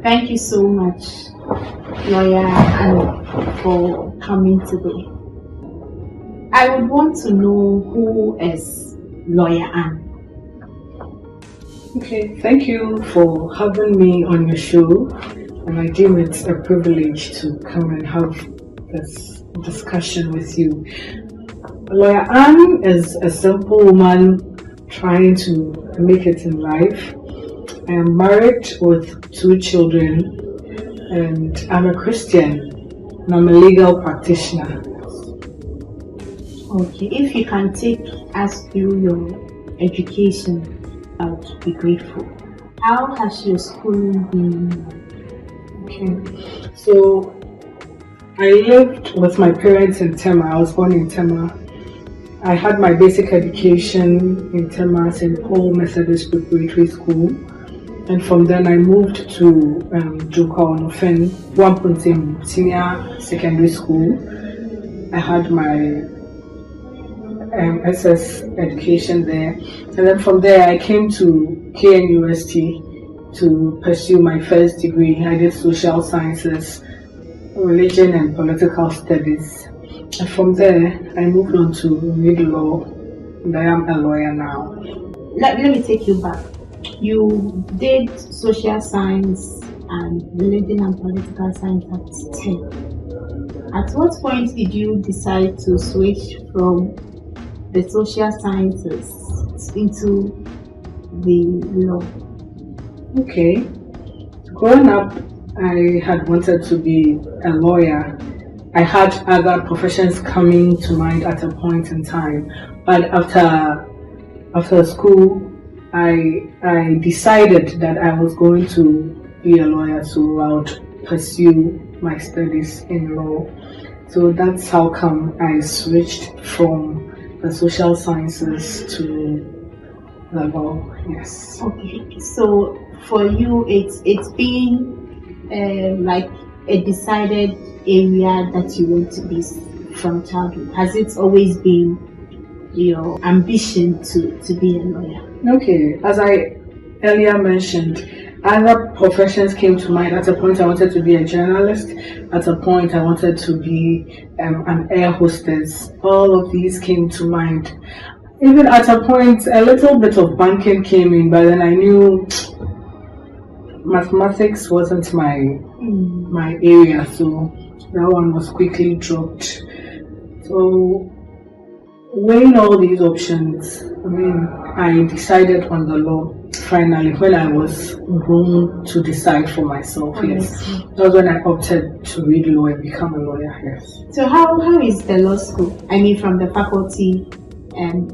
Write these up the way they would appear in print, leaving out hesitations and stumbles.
Thank you so much, Lawyer Ann, for coming today. I would want to know who is Lawyer Ann. Okay, thank you for having me on your show, and I deem it a privilege to come and have this discussion with you. Lawyer Ann is a simple woman trying to make it in life. I am married with 2 children, and I'm a Christian, and I'm a legal practitioner. Okay, if you can take us through your education, I would be grateful. How has your schooling been? Okay, so I lived with my parents in Tema. I was born in Tema. I had my basic education in Tema St. Paul Methodist Preparatory School, and from then I moved to Joka Onofen, Wampuntim Senior Secondary School. I had my SS education there, and then from there I came to KNUST to pursue my first degree. I did social sciences, religion and political studies, and from there I moved on to read law, and I am a lawyer now. Let me take you back. You did social science and religion and political science at 10. At what point did you decide to switch from the social sciences into the law? Okay, growing up I had wanted to be a lawyer. I had other professions coming to mind at a point in time, but after school I decided that I was going to be a lawyer, so I would pursue my studies in law. So that's how come I switched from the social sciences to the law. Yes. Okay, so for you it's been like a decided area that you want to be from childhood. Has it always been your ambition to be a lawyer? Okay, as I earlier mentioned, other professions came to mind. At a point I wanted to be a journalist. At a point I wanted to be an air hostess. All of these came to mind. Even at a point a little bit of banking came in, but then I knew mathematics wasn't my area, so that one was quickly dropped. So weighing all these options, I decided on the law finally when I was grown to decide for myself. Yes, that was when I opted to read law and become a lawyer. Yes. So how is the law school? I mean, from the faculty and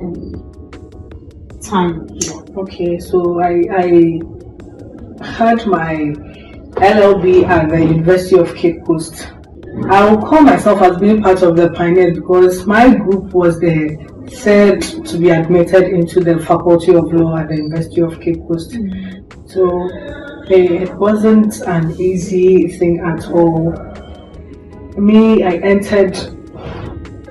time here. Okay, so I had my LLB at the University of Cape Coast. I will call myself as being part of the pioneers because my group was the third to be admitted into the Faculty of Law at the University of Cape Coast. So it wasn't an easy thing at all. I entered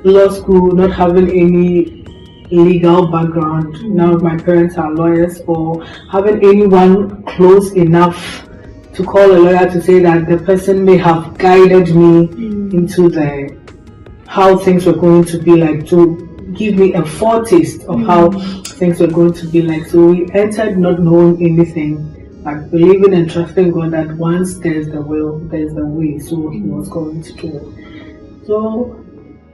law school not having any legal background. None of my parents are lawyers, or having anyone close enough to call a lawyer to say that the person may have guided me into how things were going to be like, to give me a foretaste of how things were going to be like. So we entered not knowing anything, but believing and trusting God that once there's the will, there's the way. So He was going to do it. So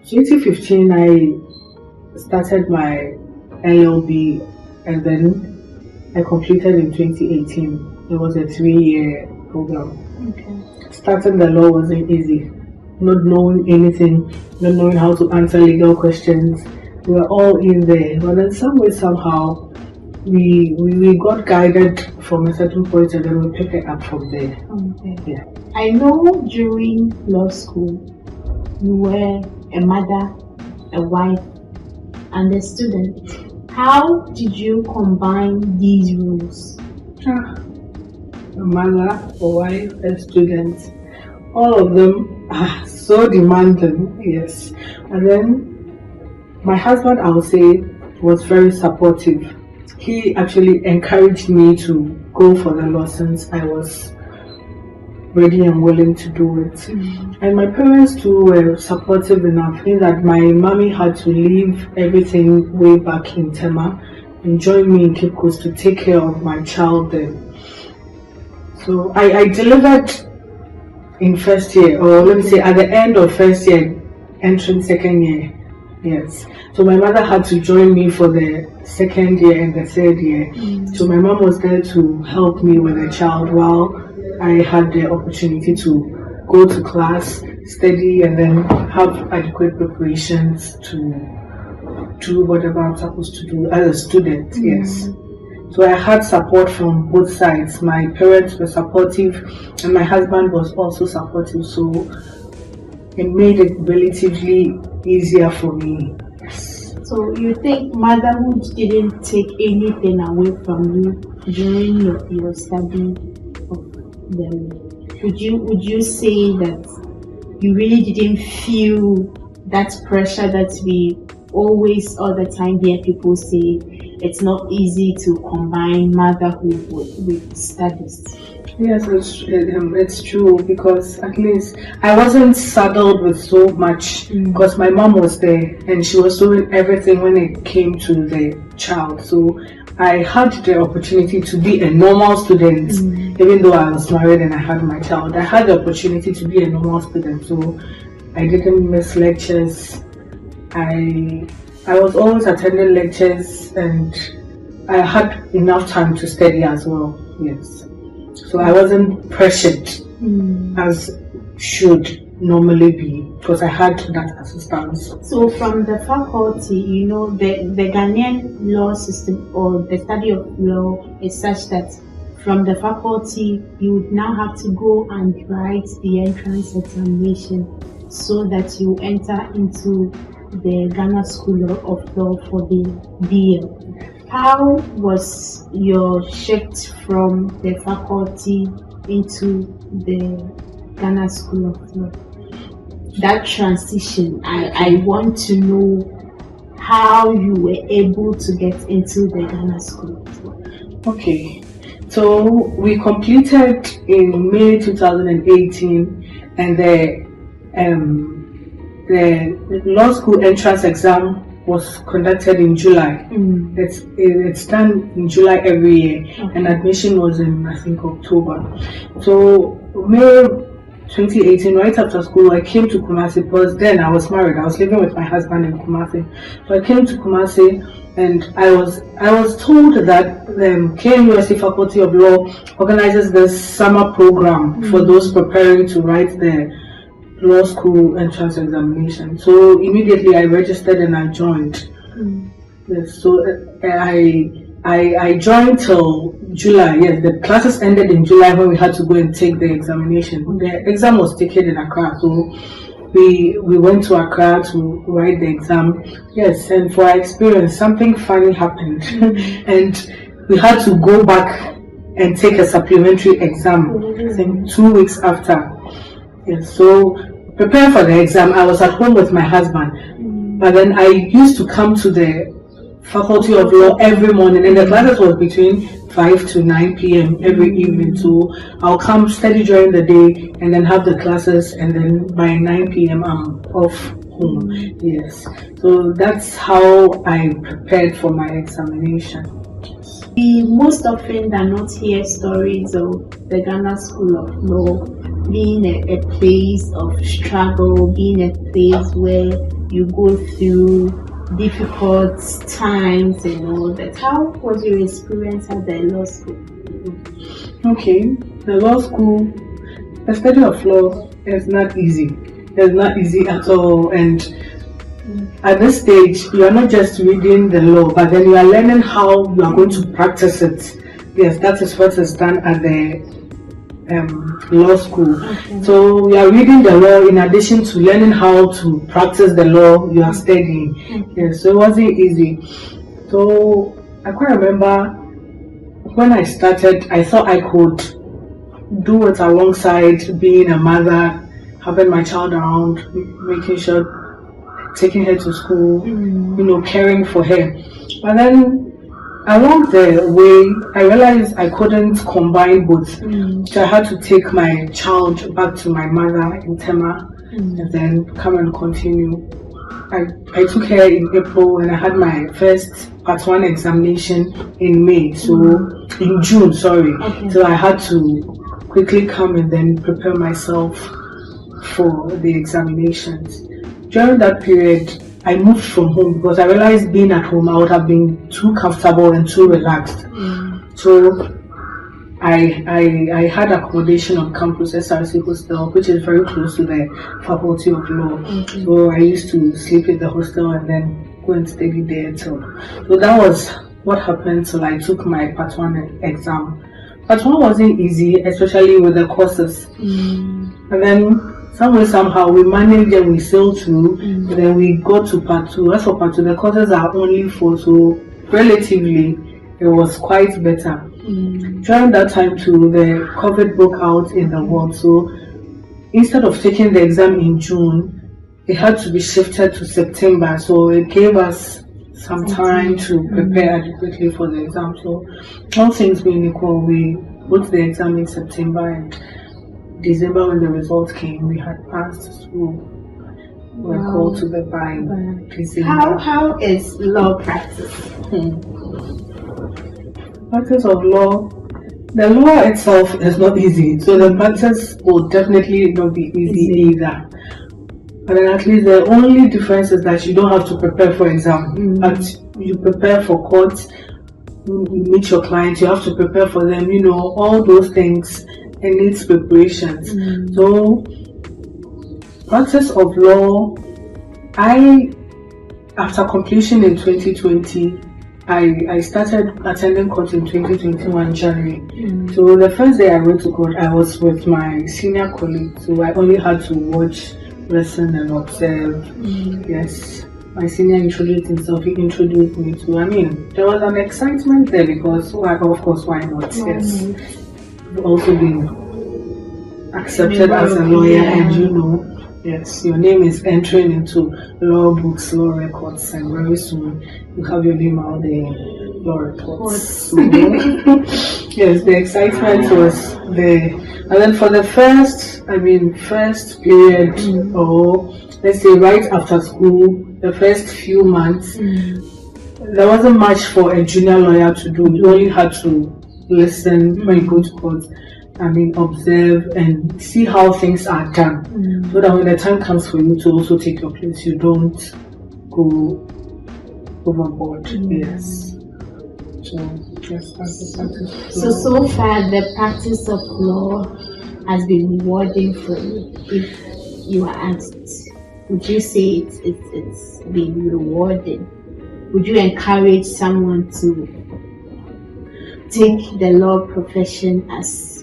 2015 I started my LLB, and then I completed in 2018. It was a 3-year program. Okay. Starting the law wasn't easy. Not knowing anything, not knowing how to answer legal questions. We were all in there, but then some way, somehow, we got guided from a certain point, and then we picked it up from there. Okay. Yeah. I know during law school you were a mother, a wife, and a student. How did you combine these roles? A mother, a wife, a student. All of them are so demanding, yes. And then my husband, I would say, was very supportive. He actually encouraged me to go for the law since I was ready and willing to do it. And my parents too were supportive enough in that my mommy had to leave everything way back in Tema and join me in Cape Coast to take care of my child there. So I delivered in first year, or let me say at the end of first year, entering second year. Yes. So my mother had to join me for the second year and the third year. So my mom was there to help me with the child while I had the opportunity to go to class, study, and then have adequate preparations to do whatever I'm supposed to do as a student. Yes. So I had support from both sides. My parents were supportive and my husband was also supportive. So it made it relatively easier for me. Yes. So you think motherhood didn't take anything away from you during your study of them? Would you say that you really didn't feel that pressure that we always all the time hear people say it's not easy to combine motherhood with studies? Yes, it's true, because at least I wasn't saddled with so much because my mom was there and she was doing everything when it came to the child. So I had the opportunity to be a normal student, even though I was married and I had my child. I had the opportunity to be a normal student, so I didn't miss lectures. I was always attending lectures and I had enough time to study as well. Yes. So I wasn't pressured as should normally be because I had that assistance. So from the faculty, the Ghanaian law system or the study of law is such that from the faculty you would now have to go and write the entrance examination so that you enter into the Ghana School of Law for the BL. How was your shift from the faculty into the Ghana School of Law? That transition, I want to know how you were able to get into the Ghana School of Law. Okay, so we completed in May 2018 and the law school entrance exam was conducted in July. It's done in July every year, and admission was in, I think, October. So May 2018, right after school, I came to Kumasi because then I was married. I was living with my husband in Kumasi. So I came to Kumasi and I was told that the KNUST Faculty of Law organizes this summer program for those preparing to write the law school entrance examination. So immediately I registered and I joined. Yes, so I joined till July. Yes, the classes ended in July when we had to go and take the examination. The exam was taken in Accra, so we went to Accra to write the exam. Yes, and for our experience, something funny happened, and we had to go back and take a supplementary exam. I think 2 weeks after. Yes, so preparing for the exam, I was at home with my husband, but then I used to come to the Faculty of Law every morning, and the classes was between 5 to 9 p.m. every evening. So I'll come study during the day and then have the classes, and then by 9 p.m. I'm off home. Yes, so that's how I prepared for my examination. We most often than not hear stories of the Ghana School of Law being a place of struggle, being a place where you go through difficult times and all that. How was your experience at the law school? Okay, the law school, the study of law is not easy. It's not easy at all, and at this stage, you are not just reading the law, but then you are learning how you are going to practice it. Yes, that is what is done at the law school. Okay. So we are reading the law in addition to learning how to practice the law you are studying. Yes, so it wasn't easy. So I quite remember when I started, I thought I could do it alongside being a mother, having my child around, making sure, taking her to school, caring for her. But then along the way, I realized I couldn't combine both. So I had to take my child back to my mother in Tema and then come and continue. I took her in April and I had my first part 1 examination in May, so in June, sorry. Okay. So I had to quickly come and then prepare myself for the examinations. During that period, I moved from home because I realized being at home I would have been too comfortable and too relaxed. So I had accommodation on campus SRC hostel, which is very close to the Faculty of Law. So I used to sleep in the hostel and then go and study there too. So that was what happened till I took my part 1 exam. Part 1 wasn't easy, especially with the courses. And then somehow we managed and we sailed through. And then we got to part 2. As for part 2, the courses are only 4, so relatively it was quite better. During that time too, the COVID broke out in the world, so instead of taking the exam in June, it had to be shifted to September, so it gave us some time to prepare adequately for the exam. So all things being equal, we put the exam in September, and December when the results came, we had passed, so we were called to the bar in December. How is law practice? Practice of law, the law itself is not easy, so the practice will definitely not be easy either. But then at least the only difference is that you don't have to prepare for exam, but you prepare for court, you meet your clients, you have to prepare for them, all those things, and needs preparations. So practice of law, after completion in 2020, I started attending court in 2021 January. So the first day I went to court, I was with my senior colleague, so I only had to watch, listen and observe. Yes, my senior introduced himself, he introduced me too. I mean, there was an excitement there because, of course, why not? Yes, I've also been accepted as a lawyer, and yes, your name is entering into law books, law records, and very soon you have your name out there in law reports. So, yes, the excitement was there. And then for the first period, or let's say right after school, the first few months, there wasn't much for a junior lawyer to do. You only had to listen when you go to court. Observe and see how things are done, so that when the time comes for you to also take your place, you don't go overboard. Yes. So, yes, that's the practice. So far, the practice of law has been rewarding for you. If you are asked, would you say it's been rewarding? Would you encourage someone to take the law profession as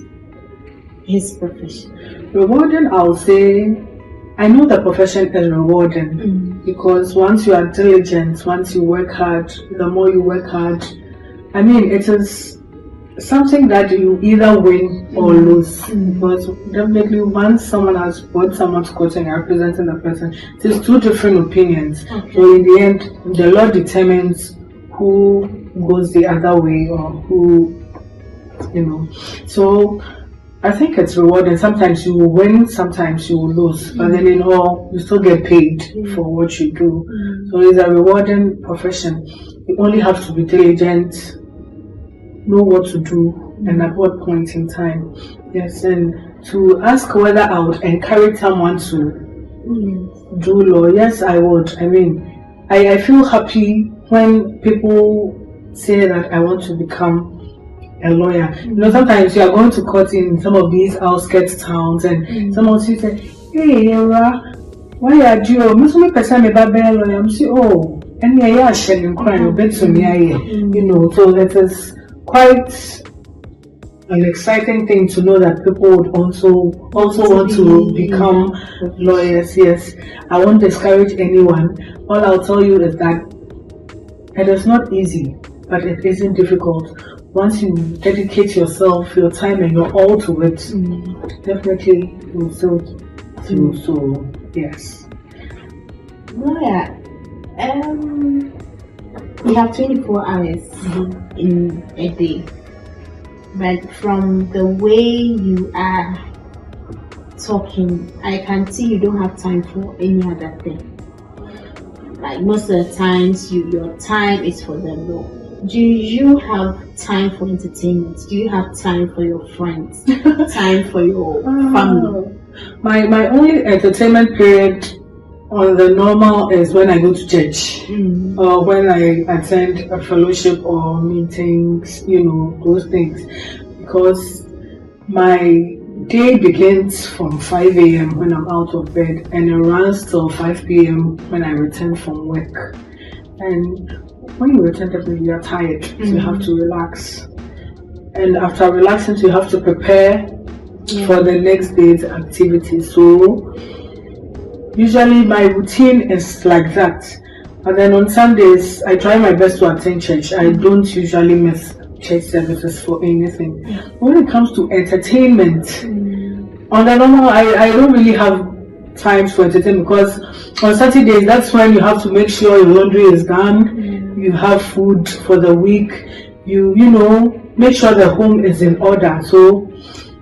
his profession? Rewarding, I would say, I know the profession is rewarding because once you are diligent, once you work hard, the more you work hard, it is something that you either win or lose. Because definitely once someone has brought someone to court and you're representing the person, it is 2 different opinions. So in the end, the law determines who goes the other way or who, So I think it's rewarding. Sometimes you will win, sometimes you will lose, but then you still get paid for what you do. So it's a rewarding profession. You only have to be diligent, know what to do and at what point in time. Yes, and to ask whether I would encourage someone to do law, yes, I would. I feel happy when people say that I want to become a lawyer. Sometimes you are going to court in some of these outskirts towns and someone will say, hey, why are you? I'm so lawyer. I'm say, oh, and yeah, shedding crime, bet to me, so that is quite an exciting thing to know that people would also want to become lawyers. Yes, I won't discourage anyone. All I'll tell you is that it is not easy, but it isn't difficult. Once you dedicate yourself, your time and your all to it, definitely you'll still do. So yes. Lawyer, We have 24 hours in a day, but from the way you are talking, I can see you don't have time for any other thing. Like most of the times, your time is for the Lord. Do you have time for entertainment? Do you have time for your friends? Time for your family? My only entertainment period on the normal is when I go to church or when I attend a fellowship or meetings, those things. Because my day begins from 5 a.m. when I'm out of bed and it runs till 5 p.m. when I return from work. And when you return, definitely you're tired, so you have to relax. And after relaxing, you have to prepare for the next day's activities. So usually my routine is like that. And then on Sundays, I try my best to attend church. I don't usually miss church services for anything. When it comes to entertainment, on the normal, I don't really have times for entertainment because on Saturdays, that's when you have to make sure your laundry is done, you have food for the week, you make sure the home is in order. So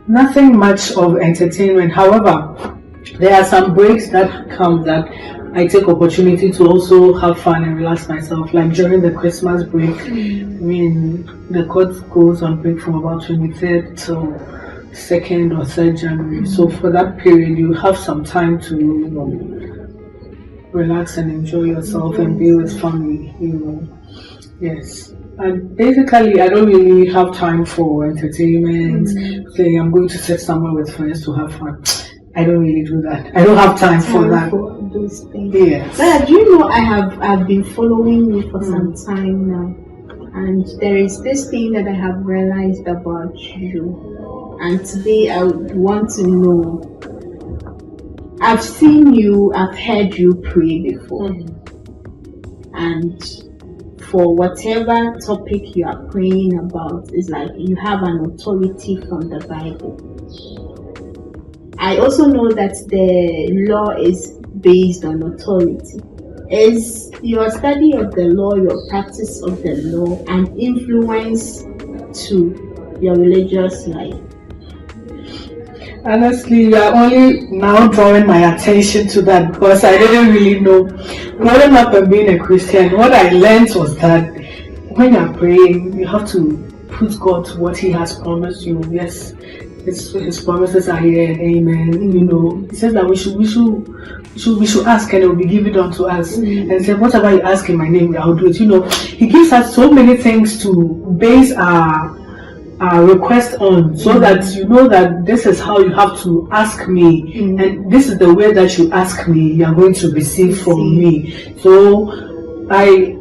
nothing much of entertainment. However, there are some breaks that come that I take opportunity to also have fun and relax myself. Like during the Christmas break, the court goes on break from about 23rd to 2nd or 3rd January. So for that period, you have some time to relax and enjoy yourself and be with family. Yes. And basically, I don't really have time for entertainment. Saying I'm going to sit somewhere with friends to have fun. I don't really do that. I don't have time for that. For those things. Yes. But do you know I've been following you for some time now, and there is this thing that I have realized about you. And today I would want to know. I've seen you. I've heard you pray before, and for whatever topic you are praying about, it's like you have an authority from the Bible. I also know that the law is based on authority. Is your study of the law, your practice of the law, an influence to your religious life? Honestly, you are only now drawing my attention to that because I didn't really know. Growing up and being a Christian, what I learned was that when you're praying, you have to put God to what He has promised you. Yes, His promises are here and amen. He says that we should ask and it will be given unto us. And He said, whatever you ask in my name, I'll do it. He gives us so many things to base our request on, so that you know that this is how you have to ask me, and this is the way that you ask me, you are going to receive from me. So I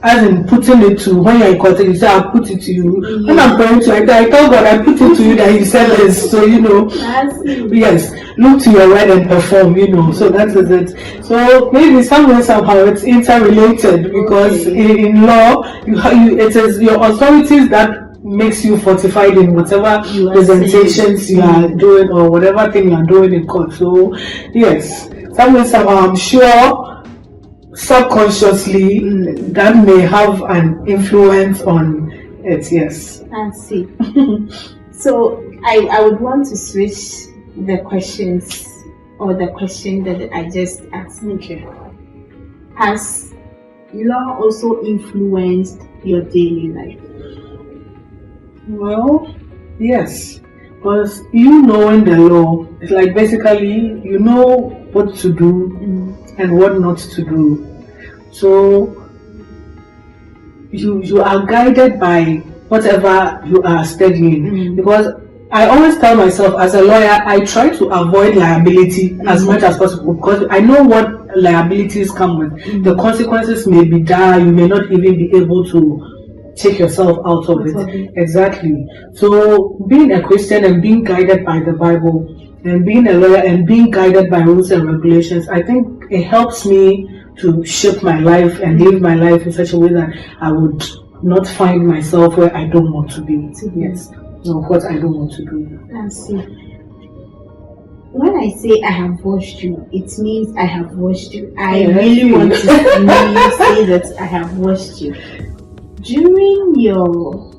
as in putting it to, when you're in contact, you say, I'll put it to you. When I'm praying to, I tell God, I put it to you that you said this. So, yes, look to your word and perform, so that is it. So maybe somewhere, somehow, it's interrelated because in law, it is your authorities that makes you fortified in whatever presentations you are doing or whatever thing you are doing in court. So, yes, somewhere, somehow, I'm sure subconsciously that may have an influence on it. Yes, I see. So I would want to switch the questions, or the question that I just asked. Okay. Has law also influenced your daily life? Well, yes, because knowing the law, it's like basically you know what to do and what not to do. So you are guided by whatever you are studying. Because I always tell myself, as a lawyer, I try to avoid liability as much as possible, because I know what liabilities come with. The consequences may be dire. You may not even be able to take yourself out of it. Exactly. So being a Christian and being guided by the Bible, and being a lawyer and being guided by rules and regulations, I think it helps me to shape my life and live my life in such a way that I would not find myself where I don't want to be. Yes. No, what I don't want to do. I see. When I say I have watched you, it means I have watched you. I Yeah, really want to really say that I have watched you. During your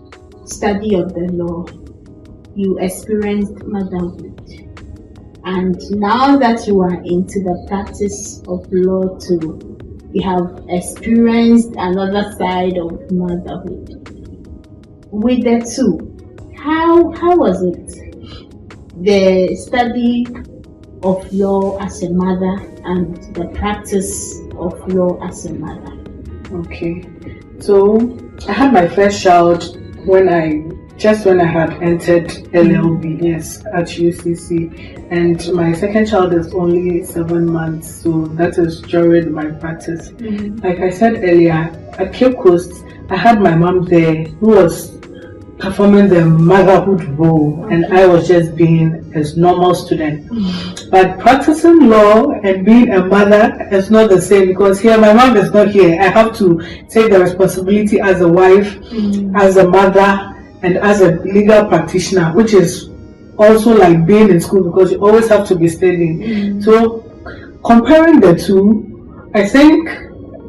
study of the law, you experienced motherhood. And now that you are into the practice of law too, you have experienced another side of motherhood. With the two, how was it? The study of law as a mother and the practice of law as a mother. Okay, so I had my first child when I had entered LLB, yes, at UCC, and my second child is only 7 months, so that is during my practice. Like I said earlier, at Cape Coast, I had my mom there who was performing the motherhood role, and I was just being a normal student. But practicing law and being a mother is not the same, because here my mom is not here. I have to take the responsibility as a wife, as a mother, and as a legal practitioner, which is also like being in school, because you always have to be studying. So comparing the two, I think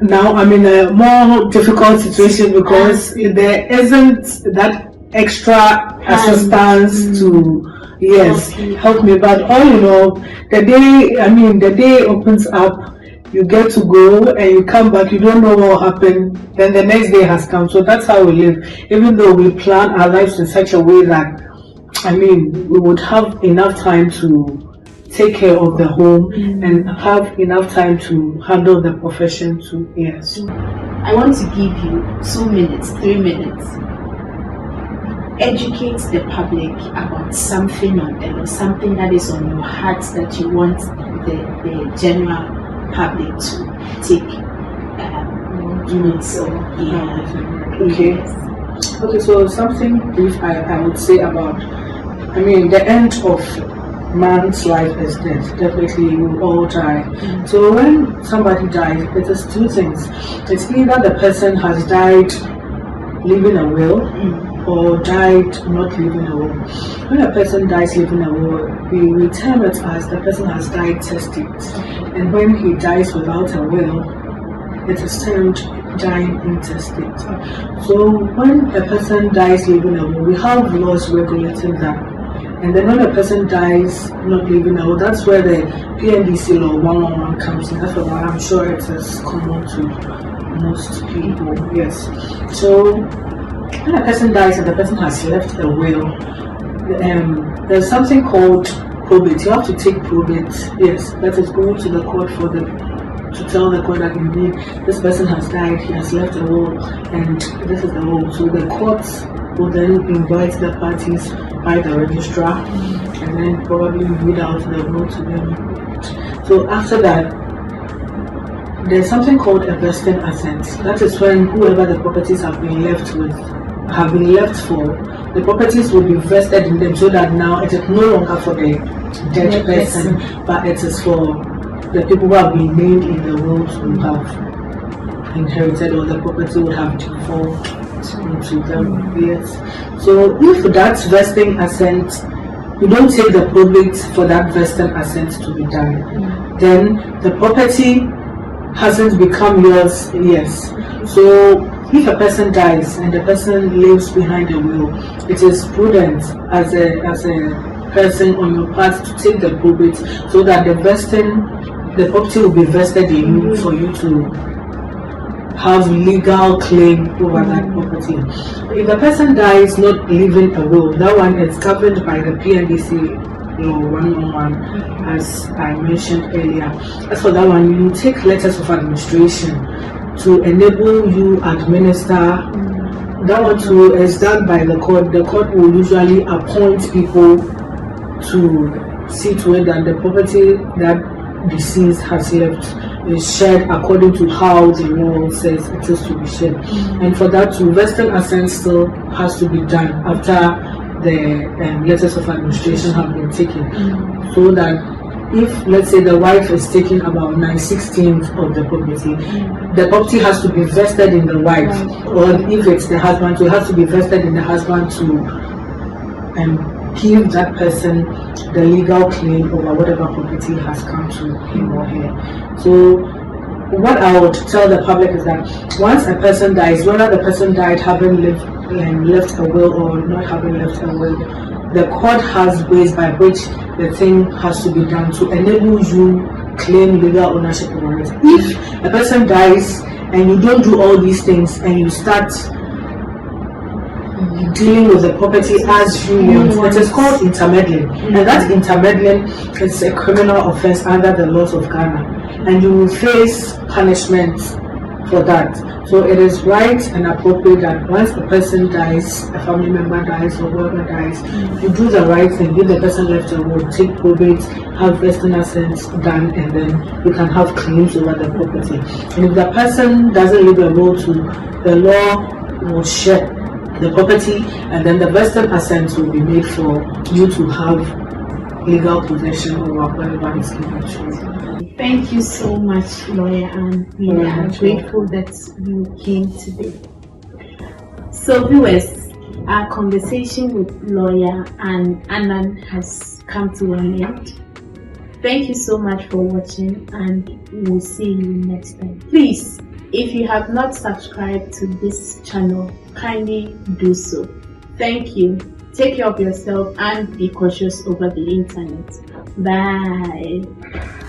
now I'm in a more difficult situation because there isn't that extra assistance to help me. But all in all, the day opens up, you get to go and you come back, you don't know what will happen, then the next day has come. So that's how we live, even though we plan our lives in such a way that we would have enough time to take care of the home and have enough time to handle the profession too. Yes. I want to give you 2 minutes, 3 minutes. Educate the public about something on them, or something that is on your heart that you want the general public to take notes of. Okay, so something brief I would say about, the end of man's life is death. Definitely, we will all die. So when somebody dies, it is two things. It's either the person has died leaving a will, or died not leaving a will. When a person dies leaving a will, we term it as the person has died testate. And when he dies without a will, it is termed dying intestate. So when a person dies leaving a will, we have laws regulating that. And then when a person dies not leaving a will, that's where the PNDC law 111 comes in. That's why I'm sure it is common to most people. Yes. So when a person dies and the person has left a will, there's something called probate. You have to take probate. Yes, that is going to the court to tell the court that indeed this person has died, he has left a will, and this is the will. So the courts will then invite the parties by the registrar and then probably read out the will to them. So after that, there's something called a vested assent. That is when whoever the properties have been left for, the properties will be vested in them, so that now it is no longer for the dead person, but it is for the people who have been named in the will to have inherited, or the property would have default into them. Yes. So if that vesting assent, you don't take the probate for that vesting assent to be done, then the property hasn't become yours. Yes. So if a person dies and the person leaves behind a will, it is prudent as a person on your part to take the probate, so that the property will be vested in you for you to have legal claim over that property. If the person dies not leaving a will, that one is covered by the PNDC law 111, as I mentioned earlier. As for that one, you take letters of administration to enable you administer. That one too is done by the court. The court will usually appoint people to see to it that the property that deceased has left is shared according to how the law says it is to be shared. And for that too, vested assent still has to be done after the letters of administration have been taken, so that if, let's say, the wife is taking about 9/16 of the property has to be vested in the wife, or if it's the husband, so it has to be vested in the husband to give that person the legal claim over whatever property has come to him or her. So what I would tell the public is that once a person dies, whether the person died having left a will or not having left a will, the court has ways by which the thing has to be done to enable you claim legal ownership over it. If a person dies and you don't do all these things and you start dealing with the property as you want, it is called intermeddling, and that intermeddling is a criminal offense under the laws of Ghana, and you will face punishment for that. So it is right and appropriate that once a person dies, a family member dies or whoever dies, you do the right thing, give the person left a will, take probate, have vesting assets done, and then you can have claims over the property. And if the person doesn't leave a will to, the law will share the property, and then the vested assets will be made for you to have legal possession over whatever is given to you. Thank you so much, Lawyer Ann. We are grateful that you came today. So viewers, our conversation with Lawyer Ann Annan has come to an end. Thank you so much for watching, and we'll see you next time. Please, if you have not subscribed to this channel, kindly do so. Thank you. Take care of yourself and be cautious over the internet. Bye.